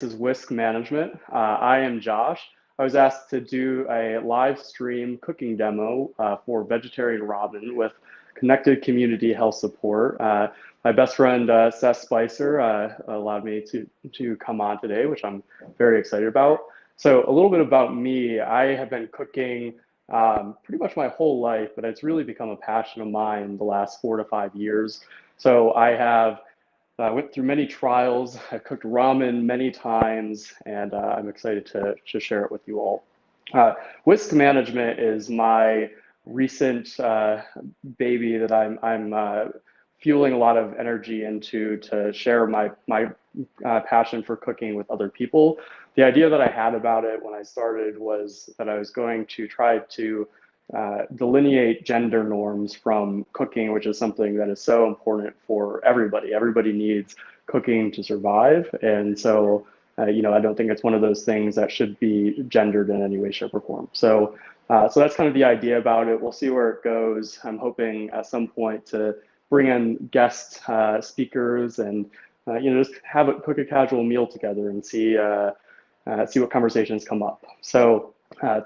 This is Whisk Management. I am Josh. I was asked to do a live stream cooking demo for vegetarian ramen with connected community health support. My best friend Seth Spicer allowed me to come on today, which I'm very excited about. So a little bit about me. I have been cooking pretty much my whole life, but it's really become a passion of mine the last 4 to 5 years. So I went through many trials. I've cooked ramen many times, and I'm excited to share it with you all. Whisk management is my recent baby that I'm fueling a lot of energy into to share my passion for cooking with other people. The idea that I had about it when I started was that I was going to try to delineate gender norms from cooking, which is something that is so important for everybody. Everybody needs cooking to survive. And so, I don't think it's one of those things that should be gendered in any way, shape, or form. So that's kind of the idea about it. We'll see where it goes. I'm hoping at some point to bring in guest speakers and, just cook a casual meal together and see what conversations come up. So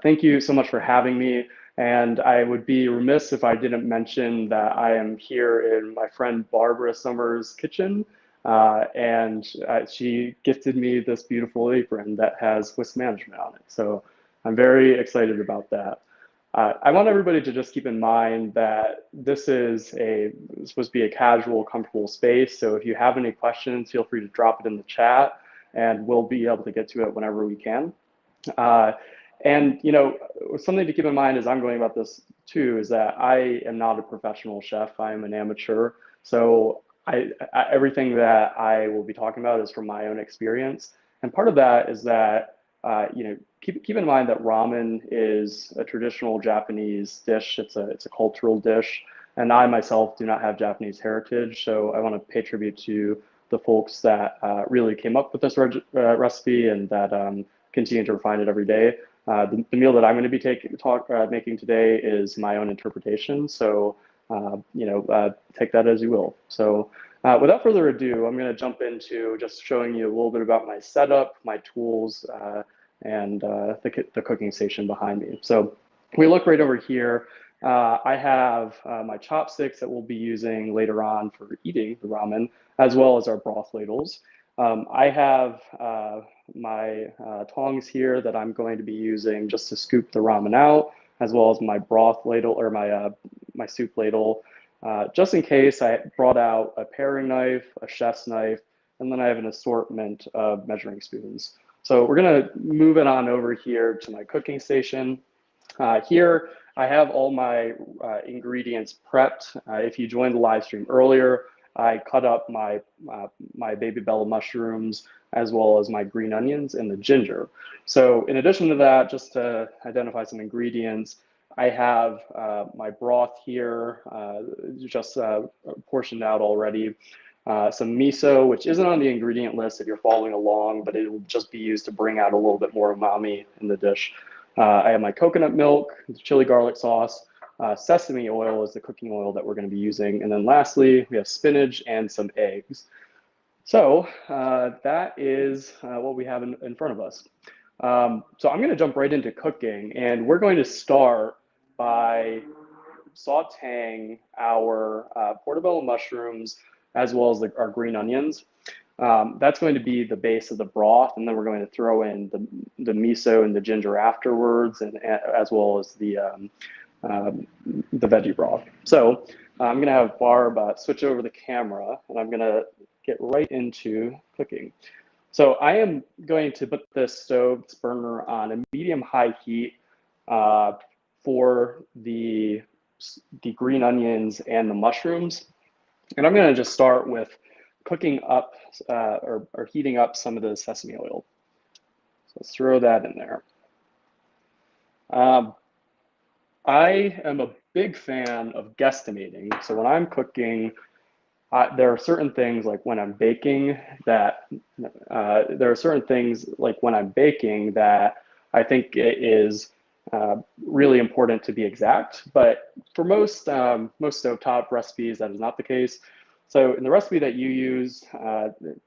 thank you so much for having me. And I would be remiss if I didn't mention that I am here in my friend Barbara Summers' kitchen. And she gifted me this beautiful apron that has Whisk Management on it. So I'm very excited about that. I want everybody to just keep in mind that this is supposed to be a casual, comfortable space. So if you have any questions, feel free to drop it in the chat and we'll be able to get to it whenever we can. And something to keep in mind as I'm going about this too is that I am not a professional chef. I am an amateur. So everything that I will be talking about is from my own experience. And part of that is that keep in mind that ramen is a traditional Japanese dish. It's a cultural dish, and I myself do not have Japanese heritage. So I want to pay tribute to the folks that really came up with this recipe and that continue to refine it every day. The meal that I'm going to be making today is my own interpretation. So, take that as you will. So without further ado, I'm going to jump into just showing you a little bit about my setup, my tools, and the cooking station behind me. So we look right over here. I have my chopsticks that we'll be using later on for eating the ramen, as well as our broth ladles. I have my tongs here that I'm going to be using just to scoop the ramen out, as well as my broth ladle or my soup ladle. Just in case, I brought out a paring knife, a chef's knife, and then I have an assortment of measuring spoons. So we're gonna move it on over here to my cooking station. Here, I have all my ingredients prepped. If you joined the live stream earlier, I cut up my baby bella mushrooms as well as my green onions and the ginger. So in addition to that, just to identify some ingredients, I have my broth here, just portioned out already. Some miso, which isn't on the ingredient list if you're following along, but it will just be used to bring out a little bit more umami in the dish. I have my coconut milk, chili garlic sauce, sesame oil is the cooking oil that we're going to be using. And then lastly, we have spinach and some eggs. So that is what we have in front of us. So I'm going to jump right into cooking, and we're going to start by sauteing our portobello mushrooms as well as our green onions. That's going to be the base of the broth, and then we're going to throw in the miso and the ginger afterwards, and as well as the veggie broth. So I'm going to have Barb switch over the camera, and I'm going to get right into cooking. So I am going to put this burner on a medium-high heat for the green onions and the mushrooms. And I'm going to just start with cooking up or heating up some of the sesame oil. So let's throw that in there. I am a big fan of guesstimating. So when I'm cooking, there are certain things like when I'm baking that I think it is really important to be exact. But for most stovetop recipes, that is not the case. So in the recipe that you use,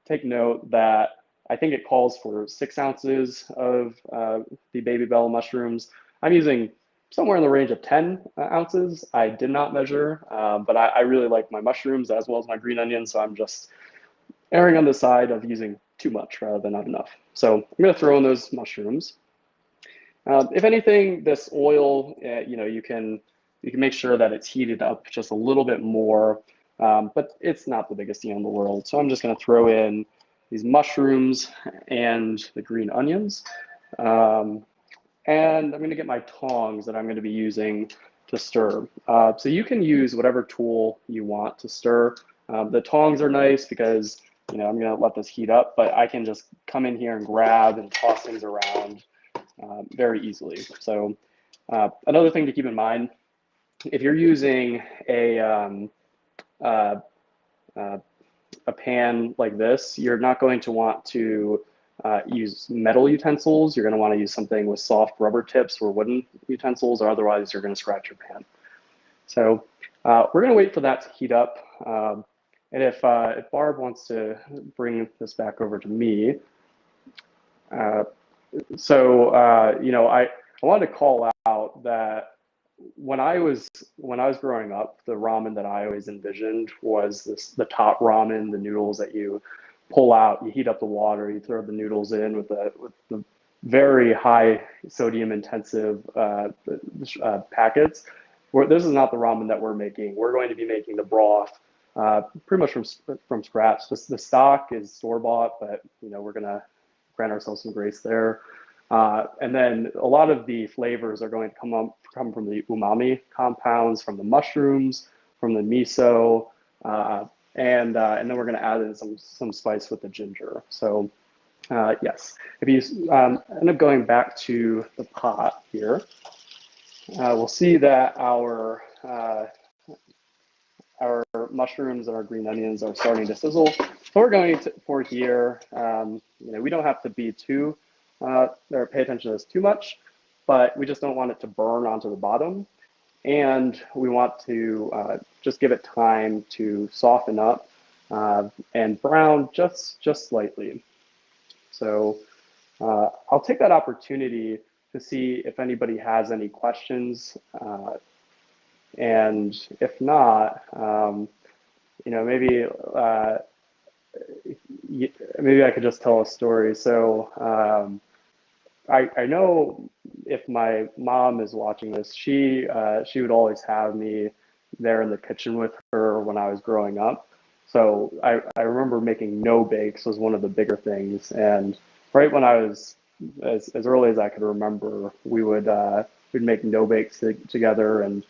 take note that I think it calls for 6 ounces of the baby bell mushrooms. I'm using somewhere in the range of 10 ounces. I did not measure, but I really like my mushrooms as well as my green onions, so I'm just erring on the side of using too much rather than not enough. So I'm going to throw in those mushrooms. If anything, this oil, you can make sure that it's heated up just a little bit more, but it's not the biggest deal in the world. So I'm just going to throw in these mushrooms and the green onions. And I'm going to get my tongs that I'm going to be using to stir. So you can use whatever tool you want to stir. The tongs are nice because I'm going to let this heat up, but I can just come in here and grab and toss things around very easily. So another thing to keep in mind, if you're using a pan like this, you're not going to want to use metal utensils. You're going to want to use something with soft rubber tips or wooden utensils, or otherwise you're going to scratch your pan. So we're going to wait for that to heat up. And if Barb wants to bring this back over to me, I wanted to call out that when I was growing up, the ramen that I always envisioned was the top ramen, the noodles that you pull out, you heat up the water, you throw the noodles in with the very high sodium intensive packets. This is not the ramen that we're making. We're going to be making the broth pretty much from scratch. The stock is store bought, but we're gonna grant ourselves some grace there. And then a lot of the flavors are going to come from the umami compounds, from the mushrooms, from the miso, and then we're going to add in some spice with the ginger. So yes, if you end up going back to the pot here, we'll see that our mushrooms and our green onions are starting to sizzle. So we're going for here, we don't have to be too or pay attention to this too much, but we just don't want it to burn onto the bottom. And we want to just give it time to soften up and brown just slightly. So I'll take that opportunity to see if anybody has any questions. And if not, maybe I could just tell a story. So I know if my mom is watching this, she would always have me there in the kitchen with her when I was growing up. So I remember making no bakes was one of the bigger things. And right when I was as early as I could remember, we'd make no bakes together, and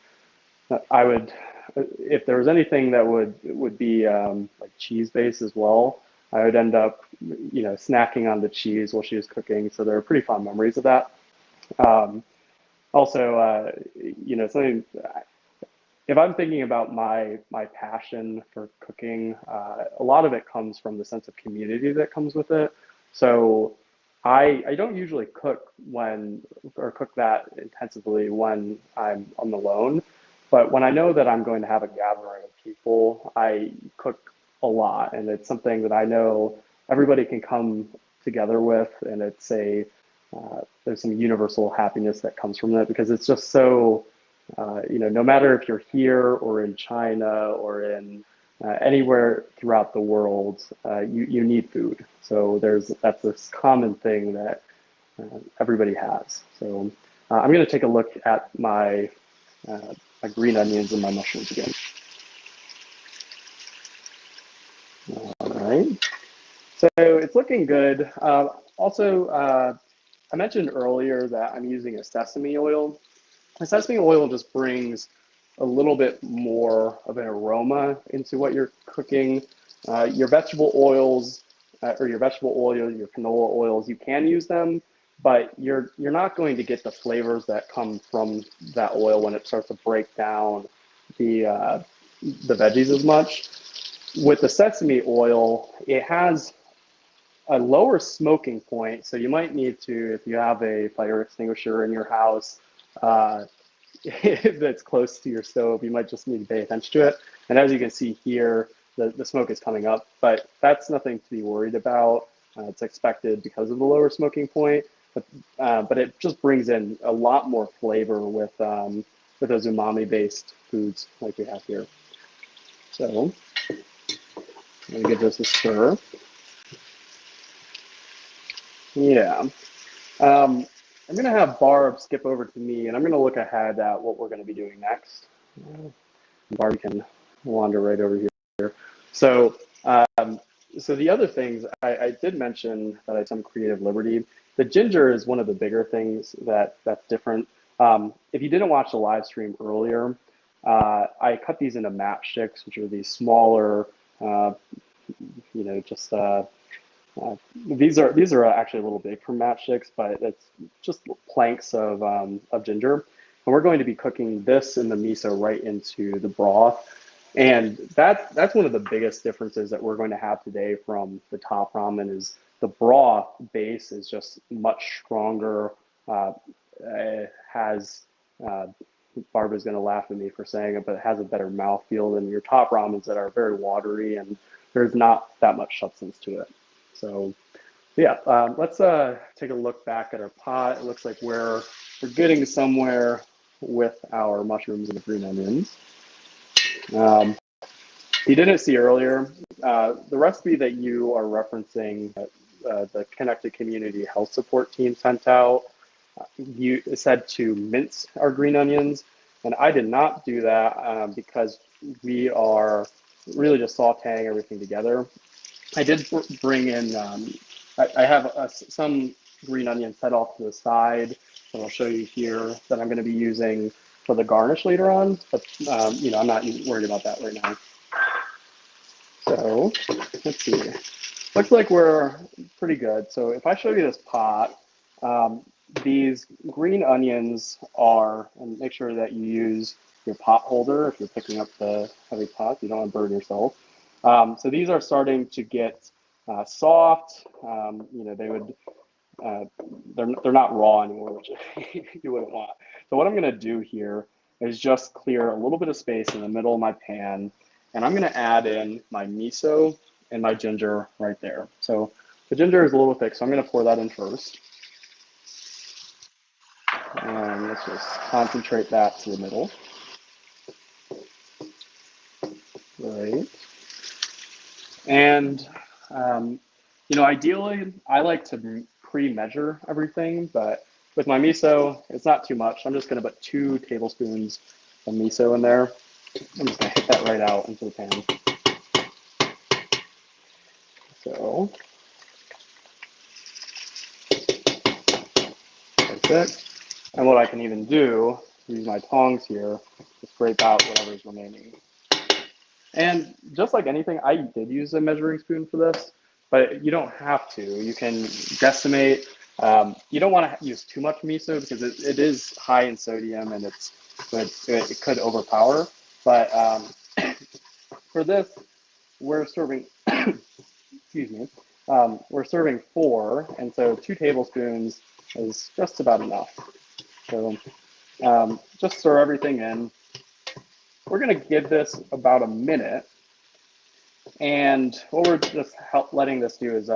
I would, if there was anything that would be like cheese based as well, I would end up, snacking on the cheese while she was cooking. So there are pretty fond memories of that. Also, something, if I'm thinking about my passion for cooking, a lot of it comes from the sense of community that comes with it. So I don't usually cook that intensively when I'm alone. But when I know that I'm going to have a gathering of people, I cook a lot, and it's something that I know everybody can come together with, and there's some universal happiness that comes from that, because it's just so, no matter if you're here or in China or in anywhere throughout the world, you need food. So that's this common thing that everybody has. So I'm going to take a look at my green onions and my mushrooms again. All right, so it's looking good. Also, I mentioned earlier that I'm using a sesame oil. The sesame oil just brings a little bit more of an aroma into what you're cooking. Your vegetable oils, or your vegetable oil, your canola oils, you can use them, but you're not going to get the flavors that come from that oil when it starts to break down the veggies as much. With the sesame oil, it has a lower smoking point, so you might need to, if you have a fire extinguisher in your house that's close to your stove, you might just need to pay attention to it. And as you can see here, the smoke is coming up, but that's nothing to be worried about. It's expected because of the lower smoking point, but it just brings in a lot more flavor with those umami-based foods like we have here. So I'm gonna give this a stir. Yeah. I'm gonna have Barb skip over to me, and I'm gonna look ahead at what we're gonna be doing next. Barb can wander right over here. So, so the other things I did mention that I had some creative liberty. The ginger is one of the bigger things that's different. If you didn't watch the live stream earlier, I cut these into matchsticks, which are these smaller, just these are actually a little big for matchsticks, but it's just planks of ginger. And we're going to be cooking this in the miso right into the broth. And that's one of the biggest differences that we're going to have today from the top ramen is the broth base is just much stronger. It has, Barbara's going to laugh at me for saying it, but it has a better mouthfeel than your top ramens that are very watery and there's not that much substance to it. So yeah, let's take a look back at our pot. It looks like we're getting somewhere with our mushrooms and the green onions. You didn't see earlier, the recipe that you are referencing, the Connected Community Health Support Team sent out, you said to mince our green onions, and I did not do that because we are really just sauteing everything together. I did bring in, I have some green onion set off to the side that I'll show you here that I'm going to be using for the garnish later on, but I'm not worried about that right now. So let's see, looks like we're pretty good. So if I show you this pot, these green onions are, and make sure that you use your pot holder if you're picking up the heavy pot, you don't want to burn yourself. So these are starting to get soft. They would, they're not raw anymore, which you wouldn't want. So what I'm gonna do here is just clear a little bit of space in the middle of my pan, and I'm gonna add in my miso and my ginger right there. So the ginger is a little thick, so I'm gonna pour that in first. And let's just concentrate that to the middle. Right. And, ideally, I like to pre-measure everything, but with my miso, it's not too much. I'm just going to put 2 tablespoons of miso in there. I'm just going to hit that right out into the pan. So, that's it. And what I can even do, use my tongs here, to scrape out whatever's remaining. And just like anything, I did use a measuring spoon for this, but you don't have to. You can guesstimate. You don't want to use too much miso because it is high in sodium and it could overpower. But for this, we're serving, excuse me, we're serving 4, and so 2 tablespoons is just about enough. So just stir everything in. We're going to give this about a minute. And what we're just letting this do is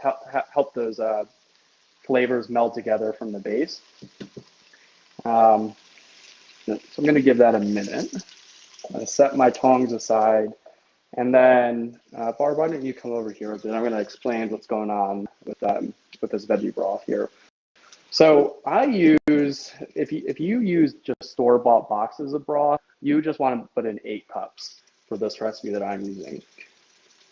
help those flavors meld together from the base. So I'm going to give that a minute. I'm going to set my tongs aside. And then, Barb, why don't you come over here? Then I'm going to explain what's going on with this veggie broth here. So I use, if you use just store-bought boxes of broth, you just want to put in 8 cups for this recipe that I'm using.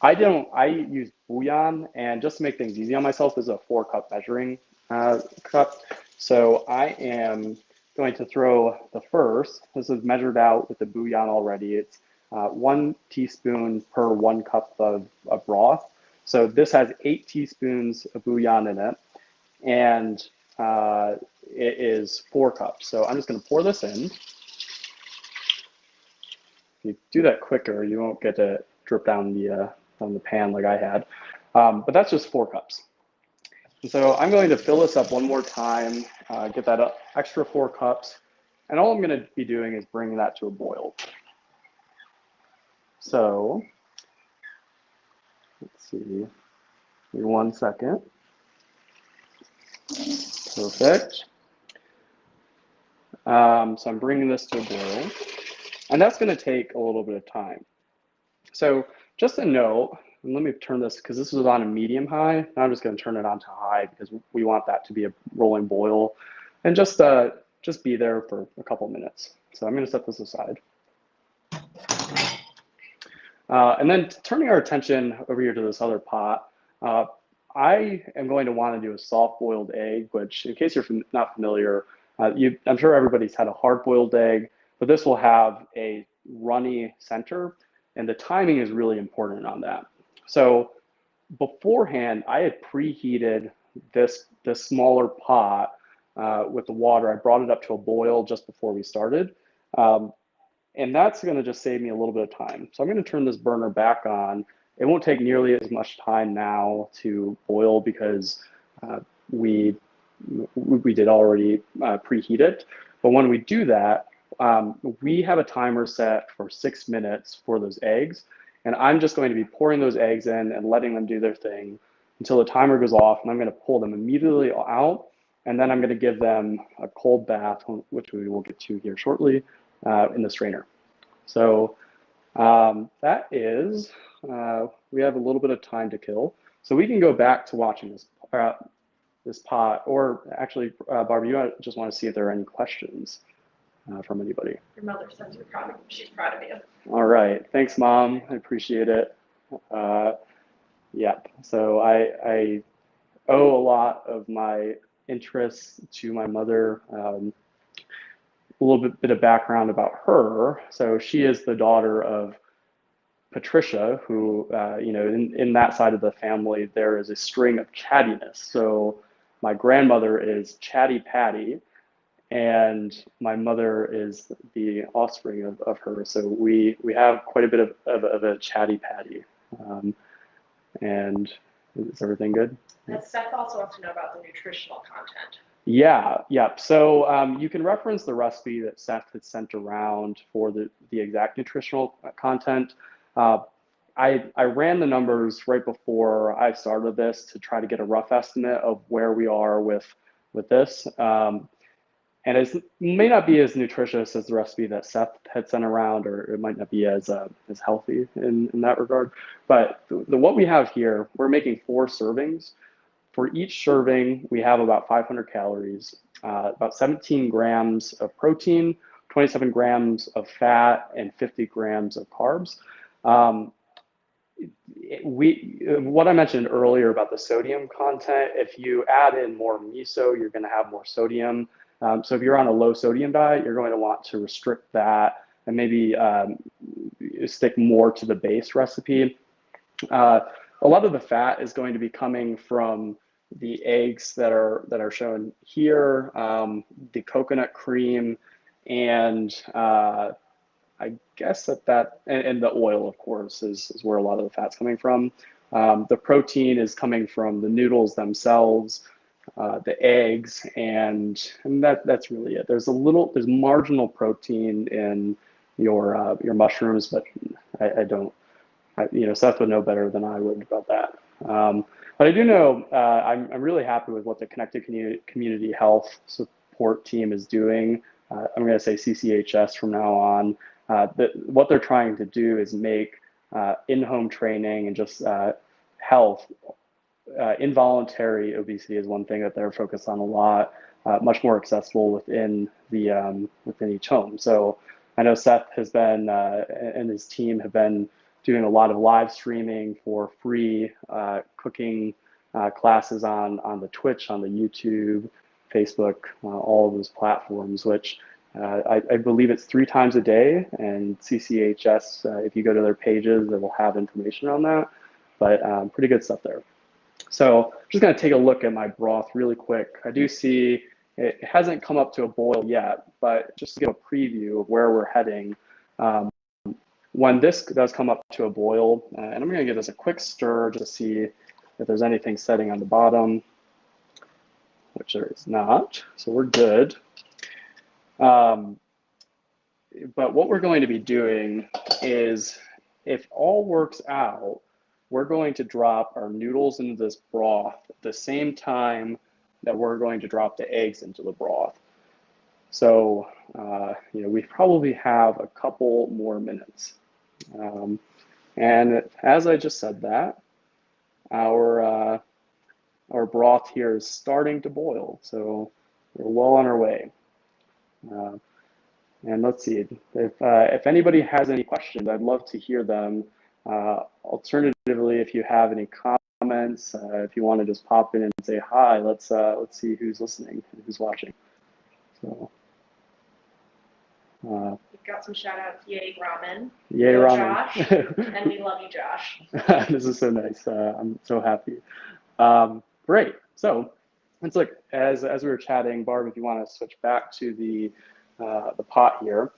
I use bouillon, and just to make things easy on myself, this is a 4-cup measuring cup. So I am going to throw the first, this is measured out with the bouillon already. It's 1 teaspoon per 1 cup of broth. So this has 8 teaspoons of bouillon in it, and it is 4 cups. So I'm just going to pour this in. If you do that quicker, you won't get to drip down the pan like I had. But that's just 4 cups. And so I'm going to fill this up one more time, get that extra 4 cups. And all I'm going to be doing is bringing that to a boil. So let's see. Give me 1 second. Perfect. So I'm bringing this to a boil, and that's going to take a little bit of time. So just a note, and let me turn this, because this was on a medium high, and I'm just going to turn it on to high because we want that to be a rolling boil, and just be there for a couple minutes. So I'm going to set this aside. And then turning our attention over here to this other pot, I am going to want to do a soft-boiled egg, which, in case you're not familiar, I'm sure everybody's had a hard-boiled egg, but this will have a runny center, and the timing is really important on that. So beforehand, I had preheated this smaller pot with the water. I brought it up to a boil just before we started. And that's going to just save me a little bit of time. So I'm going to turn this burner back on. It won't take nearly as much time now to boil because we did already preheat it. But when we do that, we have a timer set for 6 minutes for those eggs. And I'm just going to be pouring those eggs in and letting them do their thing until the timer goes off. And I'm going to pull them immediately out. And then I'm going to give them a cold bath, which we will get to here shortly, in the strainer. So that is, we have a little bit of time to kill. So we can go back to watching this pot, or actually, Barbie, you just want to see if there are any questions from anybody. Your mother says you're proud of you. She's proud of you. All right, thanks, Mom. I appreciate it. Yep. So I owe a lot of my interests to my mother. A little bit of background about her. So she is the daughter of Patricia, who, in that side of the family, there is a string of chattiness. So my grandmother is Chatty Patty, and my mother is the offspring of her. So we have quite a bit of a Chatty Patty. And is everything good? And Seth also wants to know about the nutritional content. Yeah. So you can reference the recipe that Seth had sent around for the exact nutritional content. I ran the numbers right before I started this to try to get a rough estimate of where we are with this. And it may not be as nutritious as the recipe that Seth had sent around, or it might not be as healthy in that regard. But what we have here, we're making 4 servings. For each serving, we have about 500 calories, about 17 grams of protein, 27 grams of fat, and 50 grams of carbs. What I mentioned earlier about the sodium content, if you add in more miso, you're going to have more sodium. So if you're on a low sodium diet, you're going to want to restrict that and maybe stick more to the base recipe. A lot of the fat is going to be coming from the eggs that are shown here, the coconut cream, and I guess and the oil, of course, is where a lot of the fat's coming from. The protein is coming from the noodles themselves, the eggs, and that's really it. There's marginal protein in your mushrooms, but I don't. Seth would know better than I would about that. But I do know I'm really happy with what the Connected Community Health Support Team is doing. I'm going to say CCHS from now on. What they're trying to do is make in-home training and just health. Involuntary obesity is one thing that they're focused on a lot, much more accessible within each home. So I know Seth has been and his team have been doing a lot of live streaming for free cooking classes on the Twitch, on the YouTube, Facebook, all of those platforms, which I believe it's 3 times a day, and CCHS, if you go to their pages, they will have information on that, but pretty good stuff there. So I'm just going to take a look at my broth really quick. I do see it hasn't come up to a boil yet, but just to give a preview of where we're heading, when this does come up to a boil, and I'm going to give this a quick stir just to see if there's anything setting on the bottom, which there is not, so we're good. But what we're going to be doing is, if all works out, we're going to drop our noodles into this broth at the same time that we're going to drop the eggs into the broth. So, we probably have a couple more minutes. And as I just said that, our broth here is starting to boil. So we're well on our way. And let's see, if anybody has any questions, I'd love to hear them. Alternatively, if you have any comments, if you want to just pop in and say hi, let's see who's listening, who's watching. So, we've got some shout outs. Yay, Ramen. Yay, Yo, Ramen. Josh. And we love you, Josh. This is so nice. I'm so happy. Great. So let's look, as we were chatting, Barb, if you want to switch back to the pot here.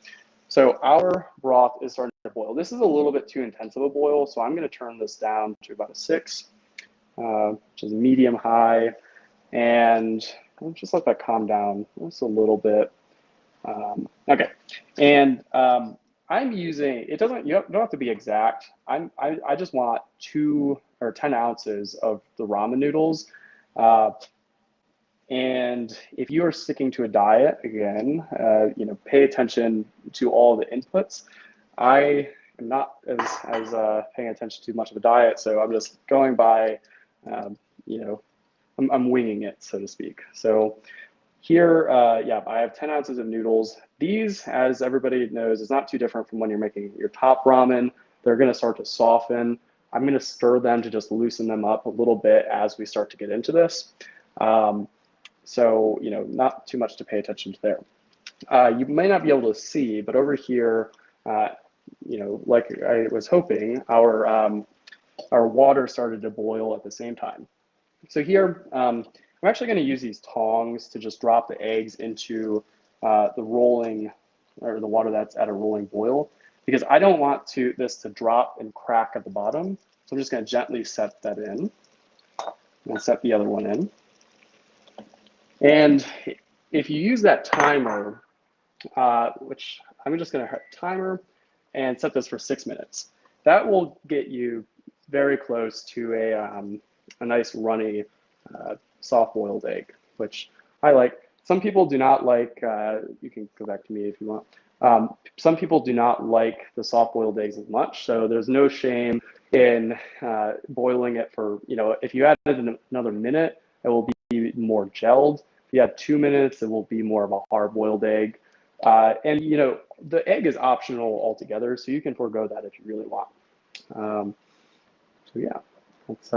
So our broth is starting to boil. This is a little bit too intense of a boil, so I'm going to turn this down to about a 6, which is medium high, and I'll just let that calm down just a little bit. Okay, and I'm using, you don't have to be exact. I just want 2 or 10 ounces of the ramen noodles. And if you are sticking to a diet, again, pay attention to all the inputs. I am not as paying attention to much of a diet, so I'm just going by, I'm winging it, so to speak. So here, I have 10 ounces of noodles. These, as everybody knows, is not too different from when you're making your top ramen. They're going to start to soften. I'm going to stir them to just loosen them up a little bit as we start to get into this. So, not too much to pay attention to there. You may not be able to see, but over here, like I was hoping, our water started to boil at the same time. So here, I'm actually going to use these tongs to just drop the eggs into the rolling, or the water that's at a rolling boil, because I don't want this to drop and crack at the bottom. So I'm just going to gently set that in and set the other one in. And if you use that timer, which I'm just going to hit timer and set this for 6 minutes, that will get you very close to a nice runny soft boiled egg, which I like. Some people do not like, you can go back to me if you want. Some people do not like the soft boiled eggs as much, so there's no shame in boiling it for, if you added another minute, it will be more gelled. If you add 2 minutes, it will be more of a hard boiled egg. And the egg is optional altogether, so you can forego that if you really want. So yeah, that's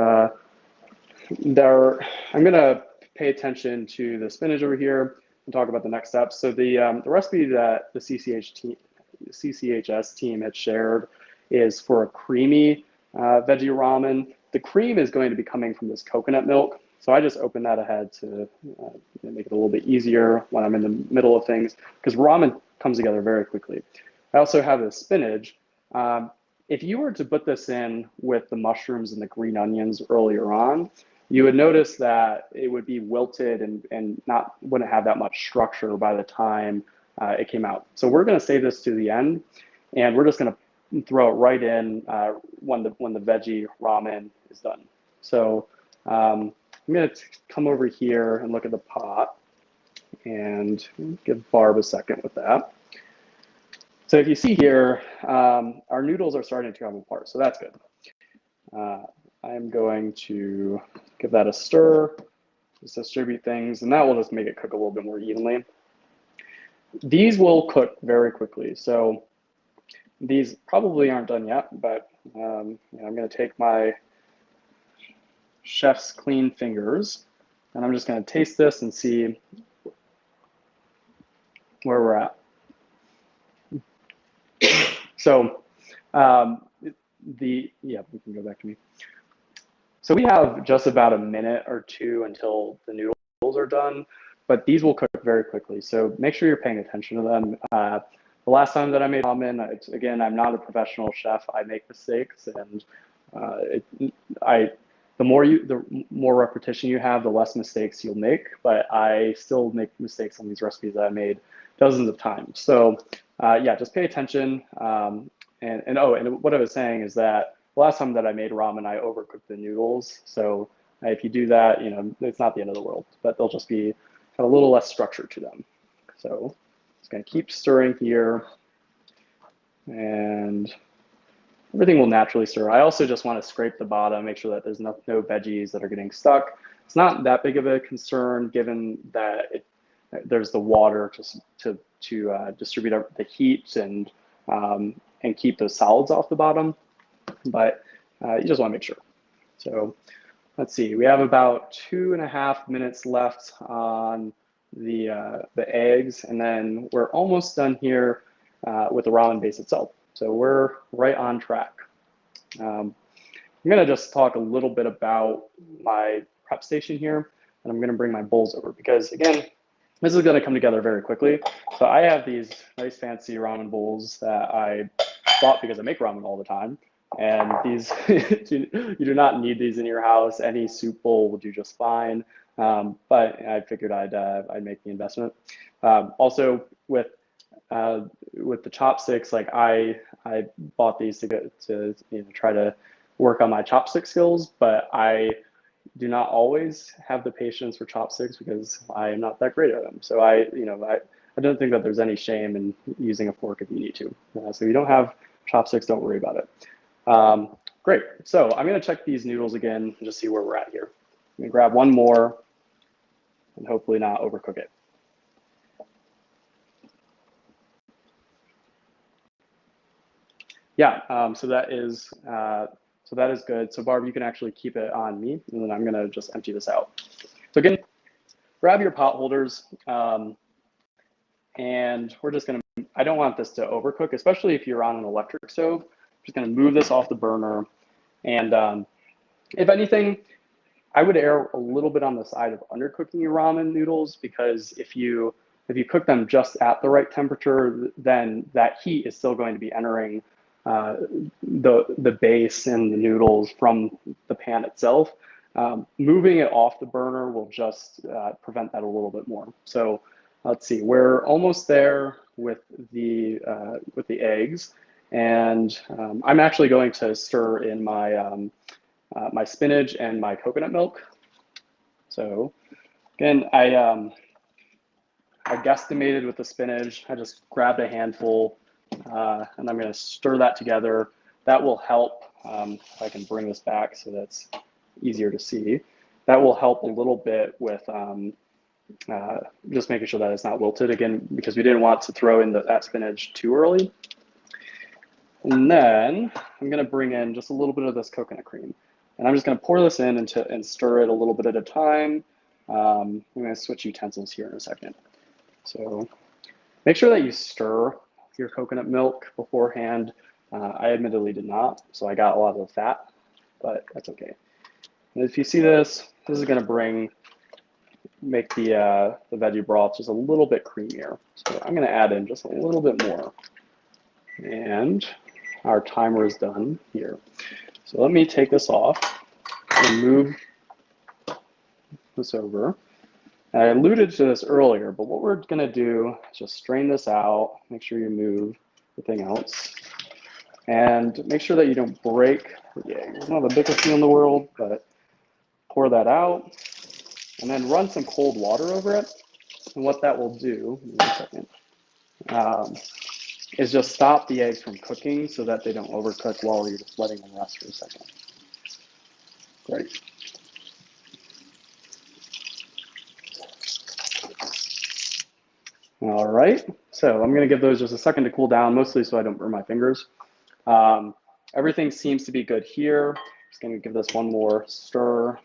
I'm gonna pay attention to the spinach over here and talk about the next steps. So the recipe that the CCHS team had shared is for a creamy veggie ramen. The cream is going to be coming from this coconut milk. So I just opened that ahead to make it a little bit easier when I'm in the middle of things, because ramen comes together very quickly. I also have the spinach. If you were to put this in with the mushrooms and the green onions earlier on, you would notice that it would be wilted and wouldn't have that much structure by the time it came out. So we're going to save this to the end, and we're just going to throw it right in when the veggie ramen is done. So I'm going to come over here and look at the pot and give Barb a second with that. So if you see here, our noodles are starting to come apart, so that's good. I'm going to give that a stir, just distribute things, and that will just make it cook a little bit more evenly. These will cook very quickly, so these probably aren't done yet, but I'm going to take my chef's clean fingers, and I'm just going to taste this and see where we're at. So we can go back to me. So we have just about a minute or two until the noodles are done, but these will cook very quickly. So make sure you're paying attention to them. The last time that I made ramen, again, I'm not a professional chef. I make mistakes, and the more repetition you have, the less mistakes you'll make. But I still make mistakes on these recipes that I made dozens of times. So just pay attention. And what I was saying is that the last time that I made ramen, I overcooked the noodles. So if you do that, you know, it's not the end of the world, but they'll just be kind of a little less structure to them. So just gonna keep stirring here, and everything will naturally stir. I also just want to scrape the bottom, make sure that there's no veggies that are getting stuck. It's not that big of a concern given that there's the water to distribute the heat and keep those solids off the bottom, but you just want to make sure. So let's see, we have about 2.5 minutes left on the eggs, and then we're almost done here with the ramen base itself. So we're right on track. I'm gonna just talk a little bit about my prep station here, and I'm gonna bring my bowls over because again, this is gonna come together very quickly. So I have these nice fancy ramen bowls that I bought because I make ramen all the time. And these, you do not need these in your house. Any soup bowl will do just fine. But I figured I'd make the investment. Also with the chopsticks, like I bought these to try to work on my chopstick skills, but I do not always have the patience for chopsticks because I am not that great at them. So I don't think that there's any shame in using a fork if you need to. So if you don't have chopsticks, don't worry about it. Great. So I'm going to check these noodles again and just see where we're at here. I'm going to grab one more and hopefully not overcook it. Yeah, so that is good. So Barb, you can actually keep it on me, and then I'm going to just empty this out. So again, grab your pot holders, and we're just going to, I don't want this to overcook, especially if you're on an electric stove. I'm just going to move this off the burner. And if anything, I would err a little bit on the side of undercooking your ramen noodles, because if you cook them just at the right temperature, then that heat is still going to be entering the base and the noodles from the pan itself. Moving it off the burner will just prevent that a little bit more. So let's see, we're almost there with the eggs, and I'm actually going to stir in my my spinach and my coconut milk. So again, I guesstimated with the spinach. I just grabbed a handful, and I'm going to stir that together. That will help. If I can bring this back so that's easier to see. That will help a little bit with just making sure that it's not wilted again, because we didn't want to throw in that spinach too early. And then I'm going to bring in just a little bit of this coconut cream. And I'm just going to pour this in and stir it a little bit at a time. I'm going to switch utensils here in a second. So make sure that you stir your coconut milk beforehand. I admittedly did not, so I got a lot of the fat, but that's okay. And if you see this, this is going to make the veggie broth just a little bit creamier. So I'm going to add in just a little bit more. And our timer is done here. So let me take this off and move this over. And I alluded to this earlier, but what we're going to do is just strain this out, make sure you move everything else, and make sure that you don't break the egg. It's not the biggest thing in the world, but pour that out, and then run some cold water over it. And what that will do, one second, is just stop the eggs from cooking so that they don't overcook while you're just letting them rest for a second. Great. All right, so I'm gonna give those just a second to cool down, mostly so I don't burn my fingers. Everything seems to be good here. Just gonna give this one more stir,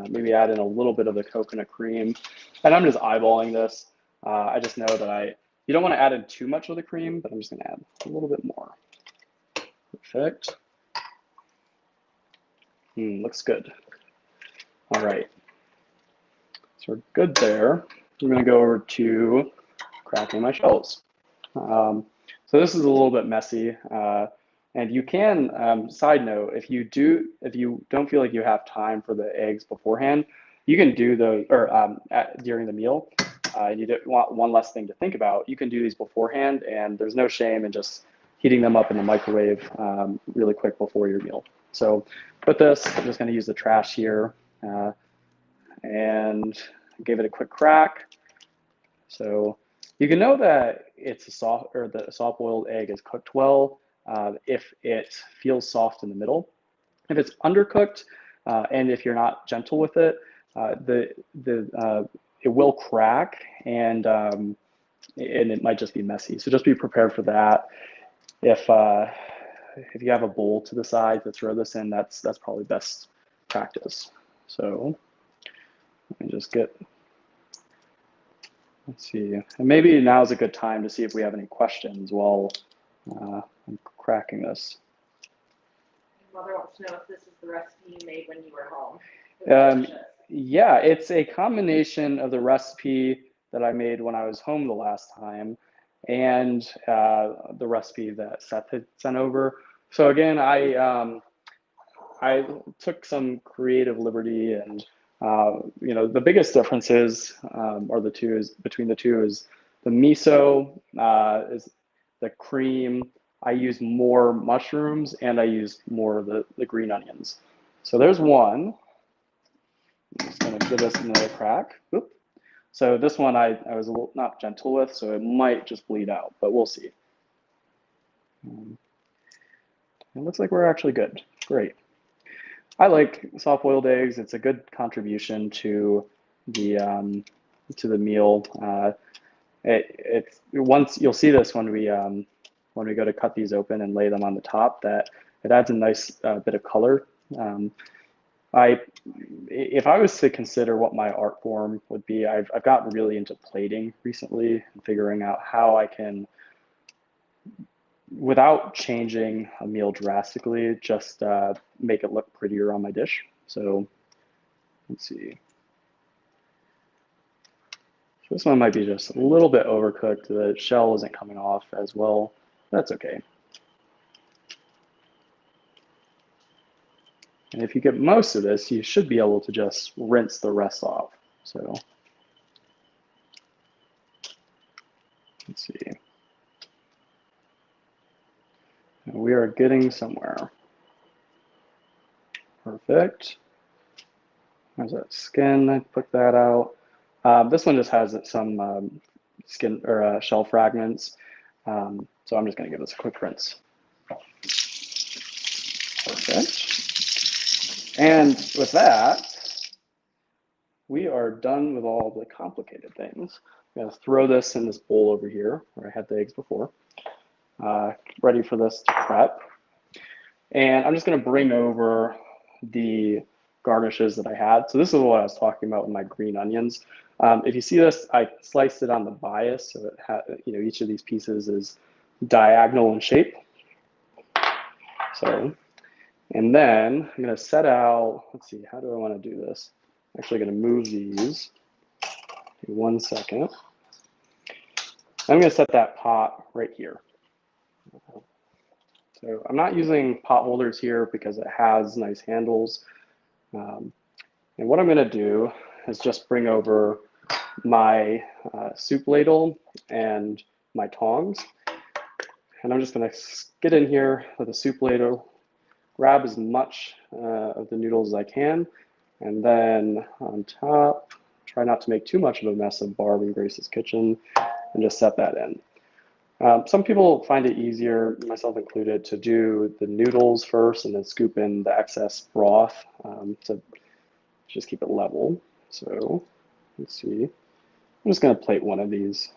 maybe add in a little bit of the coconut cream. And I'm just eyeballing this. I just know that you don't wanna add in too much of the cream, but I'm just gonna add a little bit more. Perfect. Looks good. All right, so we're good there. I'm gonna go over to cracking my shells. So this is a little bit messy, and you can, side note, if you don't feel like you have time for the eggs beforehand, you can do those, or during the meal, you don't want one less thing to think about. You can do these beforehand, and there's no shame in just heating them up in the microwave really quick before your meal. So with this, I'm just going to use the trash here and give it a quick crack. So you can know that it's a soft, or the soft-boiled egg is cooked well if it feels soft in the middle. If it's undercooked and if you're not gentle with it, it will crack and it might just be messy. So just be prepared for that. If you have a bowl to the side to throw this in, that's probably best practice. So let me just get, let's see, and maybe now is a good time to see if we have any questions while I'm cracking this. Mother wants to know if this is the recipe you made when you were home. Yeah, it's a combination of the recipe that I made when I was home the last time and the recipe that Seth had sent over. So again, I took some creative liberty, and the biggest differences between the two is the miso is the cream. I use more mushrooms and I use more of the green onions. So there's one. I'm just gonna give this another crack. Oop. So this one I was a little not gentle with, so it might just bleed out, but we'll see. It looks like we're actually good. Great. I like soft-boiled eggs. It's a good contribution to the meal. Once you'll see this when we go to cut these open and lay them on the top, that it adds a nice bit of color. If I was to consider what my art form would be, I've gotten really into plating recently and figuring out how I can, without changing a meal drastically, just make it look prettier on my dish. So let's see. So this one might be just a little bit overcooked. The shell isn't coming off as well. That's okay. And if you get most of this, you should be able to just rinse the rest off. So let's see. And we are getting somewhere. Perfect. There's that skin. I put that out. This one just has some skin or shell fragments. So I'm just going to give this a quick rinse. Perfect. And with that, we are done with all the complicated things. I'm going to throw this in this bowl over here where I had the eggs before. Ready for this to prep. And I'm just going to bring over the garnishes that I had. So this is what I was talking about with my green onions. If you see this, I sliced it on the bias, so it had, each of these pieces is diagonal in shape. So, and then I'm going to set out, let's see, how do I want to do this? I'm actually going to move these. In 1 second. I'm going to set that pot right here. So I'm not using pot holders here because it has nice handles. And what I'm going to do is just bring over my soup ladle and my tongs. And I'm just going to get in here with a soup ladle, grab as much of the noodles as I can, and then on top, try not to make too much of a mess of Barb and Grace's kitchen, and just set that in. Some people find it easier, myself included, to do the noodles first and then scoop in the excess broth to just keep it level. So let's see. I'm just going to plate one of these.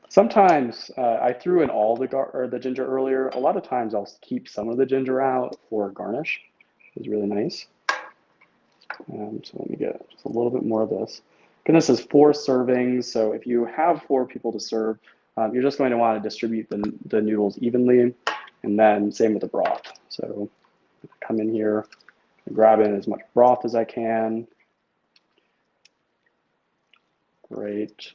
Sometimes I threw in all the ginger earlier. A lot of times I'll keep some of the ginger out for garnish. It's really nice. So let me get just a little bit more of this. And this is 4 servings. So if you have 4 people to serve, you're just going to want to distribute the noodles evenly, and then same with the broth. So come in here, grab in as much broth as I can. Great.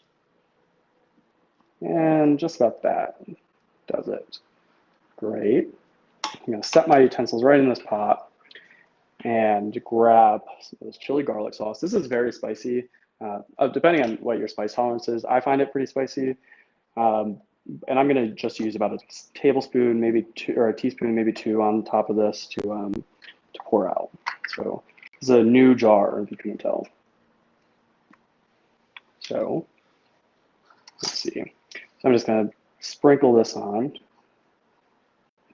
And just about that does it. Great. I'm going to set my utensils right in this pot and grab some of this chili garlic sauce. This is very spicy. Depending on what your spice tolerance is, I find it pretty spicy. and I'm going to just use about a tablespoon, maybe two, or a teaspoon, maybe two on top of this to pour out. So this is a new jar, if you can tell. So let's see. So I'm just going to sprinkle this on,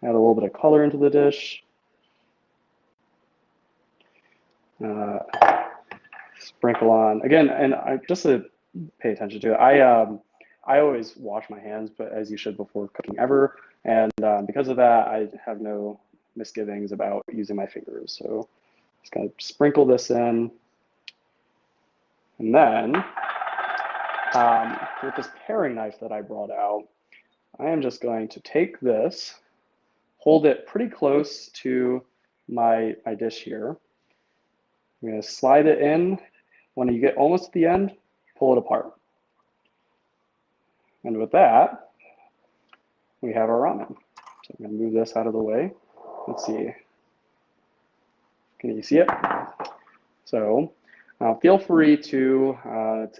add a little bit of color into the dish. Sprinkle on again, and just to pay attention to it, I always wash my hands, but as you should before cooking ever, and because of that, I have no misgivings about using my fingers. So just gonna sprinkle this in, and then with this paring knife that I brought out, I am just going to take this, hold it pretty close to my dish here. I'm going to slide it in. When you get almost to the end, pull it apart. And with that, we have our ramen. So I'm going to move this out of the way. Let's see. Can you see it? So feel free to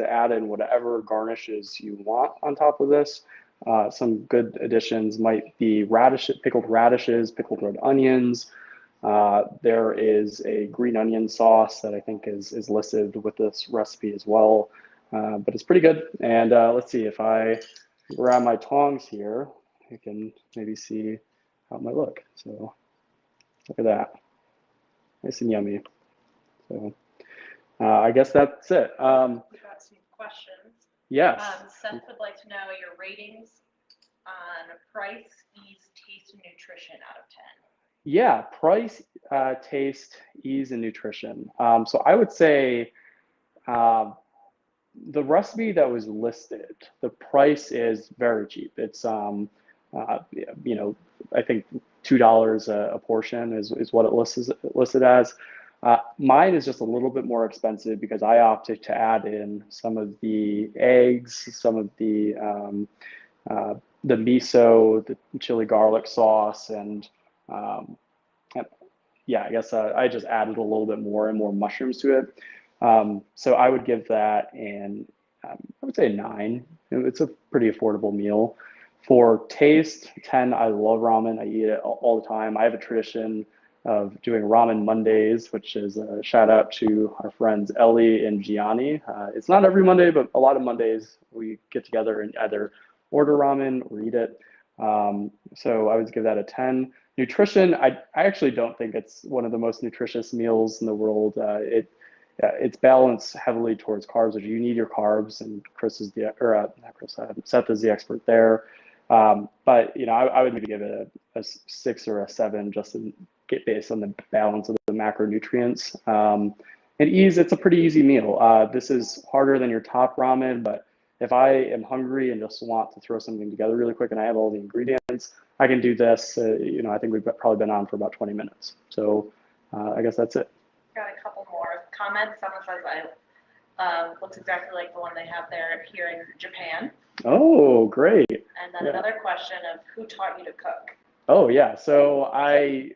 add in whatever garnishes you want on top of this. Some good additions might be pickled radishes, pickled red onions. There is a green onion sauce that I think is listed with this recipe as well, but it's pretty good. And let's see, if I grab my tongs here, you can maybe see how it might look. So look at that, nice and yummy. So I guess that's it. We've got some questions. Yes. Seth would like to know your ratings on price, ease, taste, and nutrition out of 10. Yeah, price, taste, ease, and nutrition. So I would say the recipe that was listed, the price is very cheap. It's you know, I think $2 a portion is what it listed as. Mine is just a little bit more expensive because I opted to add in some of the eggs, some of the miso, the chili garlic sauce, and yeah, I guess I just added a little bit more and more mushrooms to it. So I would give that I would say 9. It's a pretty affordable meal. For taste, 10. I love ramen. I eat it all the time. I have a tradition of doing ramen Mondays, which is a shout out to our friends Ellie and Gianni. It's not every Monday, but a lot of Mondays we get together and either order ramen or eat it. So I would give that a 10. Nutrition, I actually don't think it's one of the most nutritious meals in the world. It's balanced heavily towards carbs, which you need your carbs, and Seth is the expert there. But you know, I would maybe give it a 6 or a 7 just to get based on the balance of the macronutrients. And ease, it's a pretty easy meal. This is harder than your top ramen, but if I am hungry and just want to throw something together really quick and I have all the ingredients, I can do this. You know, I think we've probably been on for about 20 minutes. So I guess that's it. Got a couple more comments. Someone says looks exactly like the one they have there here in Japan. Oh, great. And then another question of who taught you to cook? Oh yeah, so I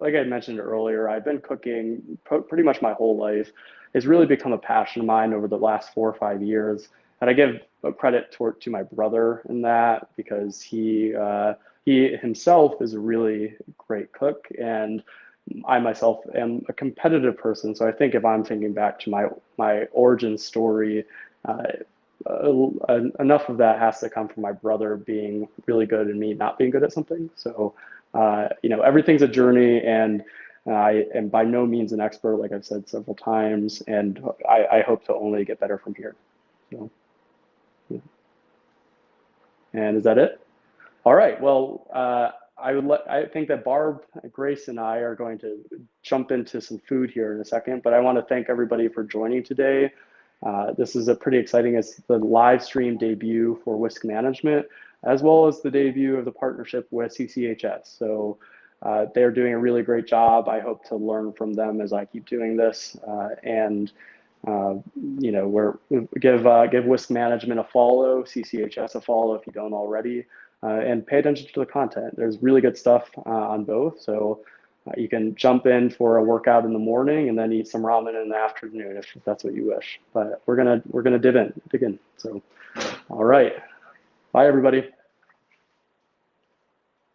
like I mentioned earlier, I've been cooking pretty much my whole life. It's really become a passion of mine over the last 4 or 5 years, and I give credit to my brother in that because he himself is a really great cook, and I myself am a competitive person. So I think if I'm thinking back to my origin story, enough of that has to come from my brother being really good and me not being good at something. So you know, everything's a journey, and I am by no means an expert, like I've said several times, and I hope to only get better from here. So, yeah. And is that it? All right. Well, I think that Barb, Grace, and I are going to jump into some food here in a second, but I want to thank everybody for joining today. This is a pretty exciting. It's the live stream debut for Whisk Management, as well as the debut of the partnership with CCHS. So they're doing a really great job. I hope to learn from them as I keep doing this. And you know, give Whisk Management a follow, CCHS a follow if you don't already, and pay attention to the content. There's really good stuff on both. So you can jump in for a workout in the morning and then eat some ramen in the afternoon if that's what you wish. But we're gonna dig in. So, all right. Bye, everybody.